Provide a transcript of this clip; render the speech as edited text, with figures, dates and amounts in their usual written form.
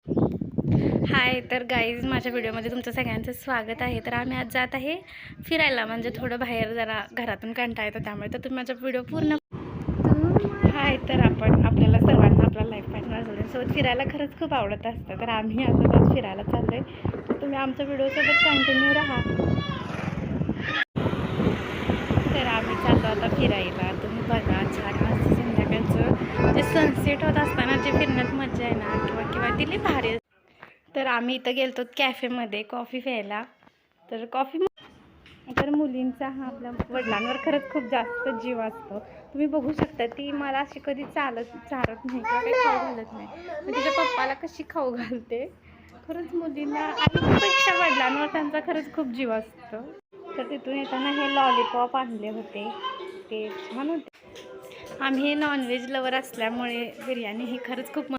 हाय तर गाईज, माझ्या व्हिडिओमध्ये तुमचं सगळ्यांचं स्वागत आहे. तर आम्ही आज जात आहे फिरायला, म्हणजे थोडं बाहेर जरा घरातून कंटाळा येतो त्यामुळे. तर तुम्ही माझा व्हिडिओ पूर्ण हाय. तर आपल्याला सर्वांना आपला लाईफ पार्टनर सोबत फिरायला खरंच खूप आवडत असतं. तर आम्ही आज फिरायला चाललो आहे. तर तुम्ही आमच्या व्हिडिओसोबत कंटिन्यू राहा. तर आम्ही चाललो आता फिरायला. तुम्ही बघा, छान असं संध्याकाळचं जे सनसेट होत असताना जे फिरण्यात मजा आहे ना, किंवा दिली भारी. तर आम्ही इथं गेलतो कॅफेमध्ये कॉफी प्यायला. तर मुलींचा हा आपल्या वडिलांवर खरंच खूप जास्त जीव असतो. तुम्ही बघू शकता, ती मला अशी कधी चारत नाही किंवा काही खाऊ घालत नाही, पण तिच्या पप्पाला कशी खाऊ घालते. खरंच मुलींना आईपेक्षा वडिलांवर त्यांचा खरंच खूप जीव असतो. तर तिथून येताना हे लॉलीपॉप आणले होते, ते छान होते. आम्ही हे नॉनव्हेज लवर असल्यामुळे बिर्याणी ही खरंच खूप